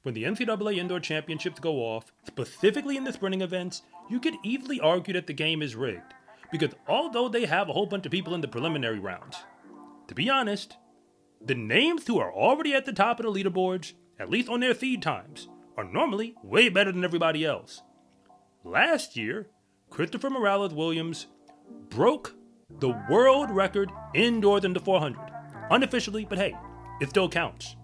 when the NCAA Indoor Championships go off, specifically in the sprinting events, you could easily argue that the game is rigged, because although they have a whole bunch of people in the preliminary rounds, to be honest, the names who are already at the top of the leaderboards, at least on their seed times, are normally way better than everybody else. Last year, Christopher Morales-Williams broke the world record indoors in the 400. Unofficially, but hey, it still counts.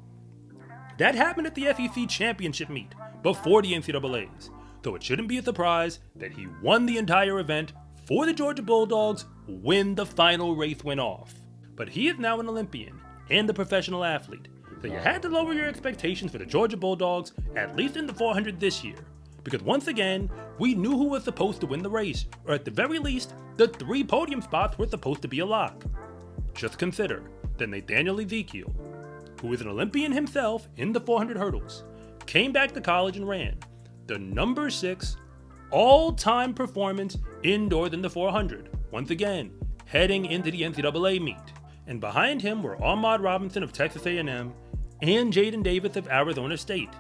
That happened at the SEC championship meet before the NCAAs, so it shouldn't be a surprise that he won the entire event for the Georgia Bulldogs when the final race went off. But he is now an Olympian and a professional athlete, so you had to lower your expectations for the Georgia Bulldogs, at least in the 400 this year, because once again, we knew who was supposed to win the race, or at the very least, the 3 podium spots were supposed to be a lock. Just consider that Nathaniel Ezekiel, who is an Olympian himself in the 400 hurdles, came back to college and ran the number 6 all-time performance indoors in the 400, once again, heading into the NCAA meet. And behind him were Ahmad Robinson of Texas A&M and Jaden Davis of Arizona State,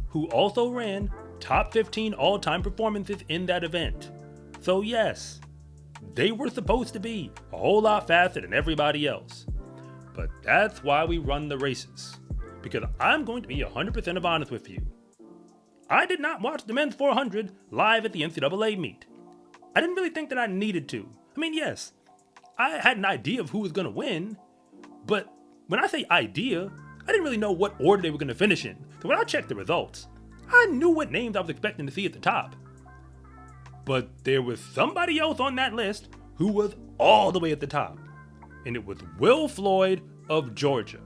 who also ran top 15 all-time performances in that event. So yes, they were supposed to be a whole lot faster than everybody else. But that's why we run the races, because I'm going to be 100% honest with you. I did not watch the men's 400 live at the NCAA meet. I didn't really think that I needed to. I mean, yes, I had an idea of who was going to win, but when I say idea, I didn't really know what order they were going to finish in. So when I checked the results, I knew what names I was expecting to see at the top. But there was somebody else on that list who was all the way at the top, and it was Will Floyd of Georgia.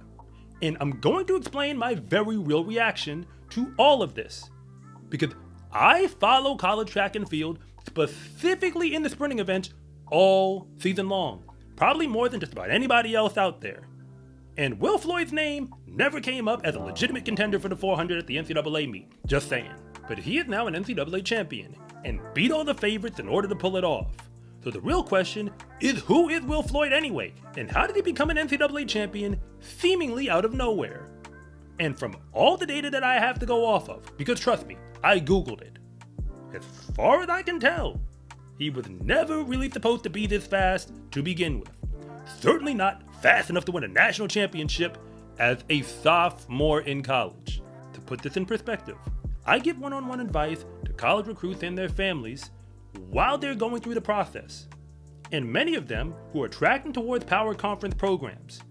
And I'm going to explain my very real reaction to all of this, because I follow college track and field, specifically in the sprinting events, all season long, probably more than just about anybody else out there. And Will Floyd's name never came up as a legitimate contender for the 400 at the NCAA meet, just saying. But he is now an NCAA champion, and beat all the favorites in order to pull it off. So the real question is, who is Will Floyd anyway? And how did he become an NCAA champion seemingly out of nowhere? And from all the data that I have to go off of, because trust me, I Googled it, as far as I can tell, he was never really supposed to be this fast to begin with. Certainly not fast enough to win a national championship as a sophomore in college. To put this in perspective, I give one-on-one advice to college recruits and their families while they're going through the process. And many of them who are tracking towards power conference programs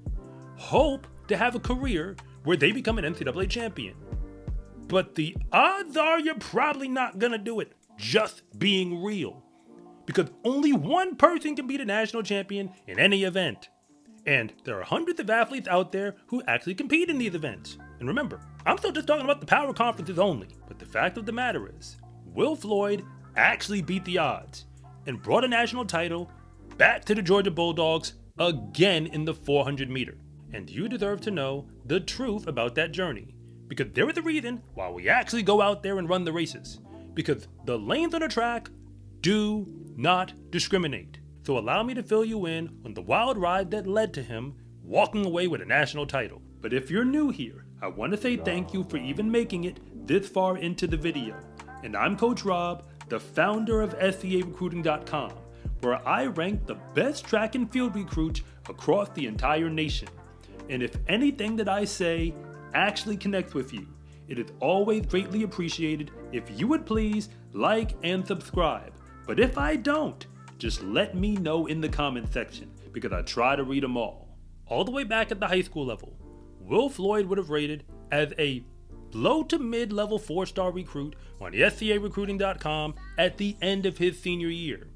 hope to have a career where they become an NCAA champion. But the odds are you're probably not gonna do it, just being real. Because only one person can be the national champion in any event. And there are hundreds of athletes out there who actually compete in these events. And remember, I'm still just talking about the power conferences only. But the fact of the matter is, Will Floyd actually beat the odds and brought a national title back to the Georgia Bulldogs again in the 400 meter. And you deserve to know the truth about that journey, because there is a reason why we actually go out there and run the races, because the lanes on the track do not discriminate. So allow me to fill you in on the wild ride that led to him walking away with a national title. But if you're new here, I want to say thank you for even making it this far into the video. And I'm Coach Rob, the founder of SCARecruiting.com, where I rank the best track and field recruits across the entire nation. And if anything that I say actually connects with you, it is always greatly appreciated if you would please like and subscribe. But if I don't, just let me know in the comment section, because I try to read them all. All the way back at the high school level, Will Floyd would have rated as a low to mid-level 4-star recruit on SCARecruiting.com at the end of his senior year.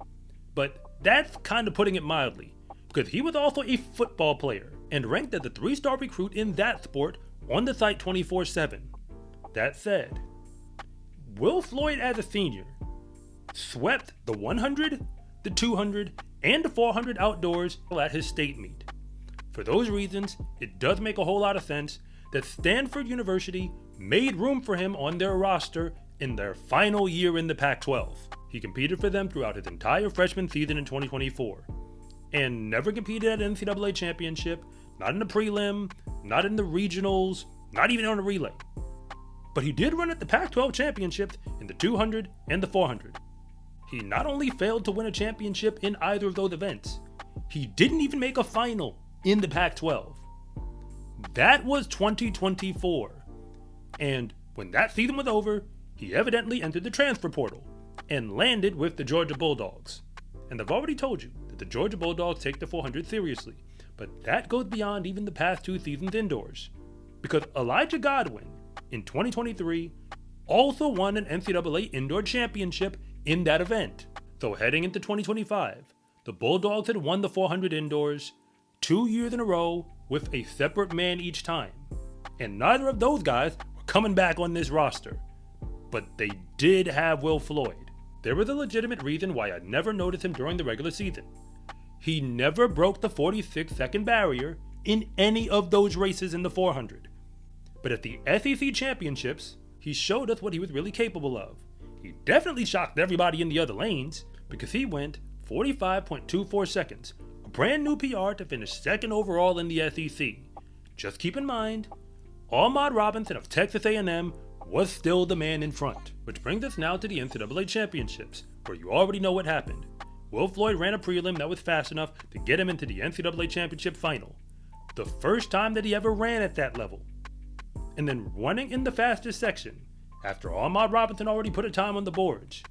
But that's kind of putting it mildly, because he was also a football player and ranked as a 3-star recruit in that sport on the site 24/7. That said, Will Floyd as a senior swept the 100, the 200, and the 400 outdoors at his state meet. For those reasons, it does make a whole lot of sense that Stanford University made room for him on their roster in their final year in the Pac-12. He competed for them throughout his entire freshman season in 2024, and never competed at an NCAA championship, not in the prelim, not in the regionals, not even on a relay. but he did run at the Pac-12 championships in the 200 and the 400. He not only failed to win a championship in either of those events, he didn't even make a final in the Pac-12. That was 2024. And when that season was over, he evidently entered the transfer portal and landed with the Georgia Bulldogs. And I've already told you that the Georgia Bulldogs take the 400 seriously, but that goes beyond even the past 2 seasons indoors. Because Elijah Godwin, in 2023, also won an NCAA Indoor Championship in that event. So heading into 2025, the Bulldogs had won the 400 indoors 2 years in a row with a separate man each time. And neither of those guys were coming back on this roster. But they did have Will Floyd. There was a legitimate reason why I never noticed him during the regular season. He never broke the 46-second barrier in any of those races in the 400. But at the SEC Championships, he showed us what he was really capable of. He definitely shocked everybody in the other lanes because he went 45.24 seconds, a brand new PR to finish second overall in the SEC. Just keep in mind, Ahmad Robinson of Texas A&M was still the man in front. Which brings us now to the NCAA Championships, where you already know what happened. Will Floyd ran a prelim that was fast enough to get him into the NCAA Championship final. The first time that he ever ran at that level. And then running in the fastest section, after Ahmad Robinson already put a time on the boards,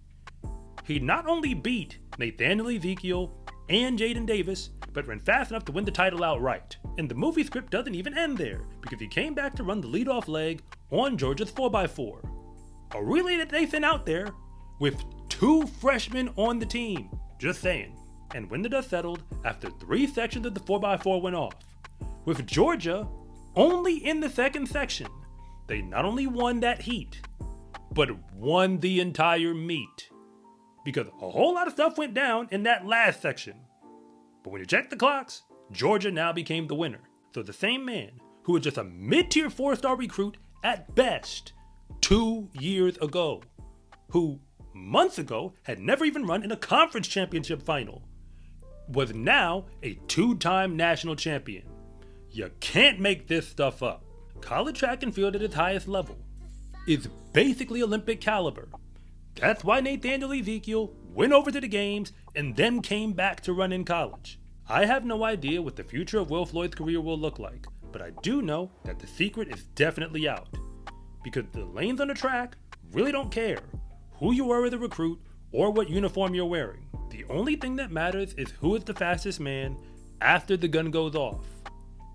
he not only beat Nathaniel Ezekiel and Jaden Davis, but ran fast enough to win the title outright. And the movie script doesn't even end there, because he came back to run the leadoff leg on Georgia's 4x4. A relay that they sent out there with 2 freshmen on the team. Just saying. And when the dust settled, after 3 sections of the 4x4 went off, with Georgia only in the second section, they not only won that heat, but won the entire meet. Because a whole lot of stuff went down in that last section. But when you check the clocks, Georgia now became the winner. So the same man, who was just a mid-tier 4-star recruit at best 2 years ago, who months ago had never even run in a conference championship final, was now a 2-time national champion. You can't make this stuff up. College track and field at its highest level is basically Olympic caliber. That's why Nathaniel Ezekiel went over to the games and then came back to run in college. I have no idea what the future of Will Floyd's career will look like, but I do know that the secret is definitely out. Because the lanes on the track really don't care who you are as a recruit or what uniform you're wearing. The only thing that matters is who is the fastest man after the gun goes off.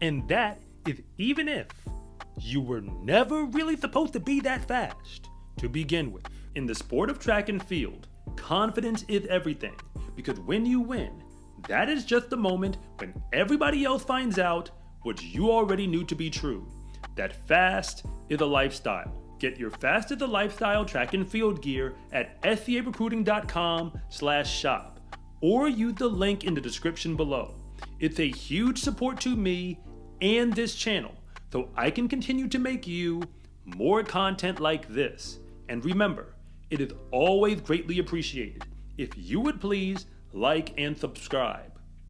And that is even if you were never really supposed to be that fast to begin with. In the sport of track and field, confidence is everything, because when you win, that is just the moment when everybody else finds out what you already knew to be true, that fast is a lifestyle. Get your Fast is a Lifestyle track and field gear at scarecruiting.com/shop or use the link in the description below. It's a huge support to me and this channel, so I can continue to make you more content like this. And remember, it is always greatly appreciated if you would please like and subscribe.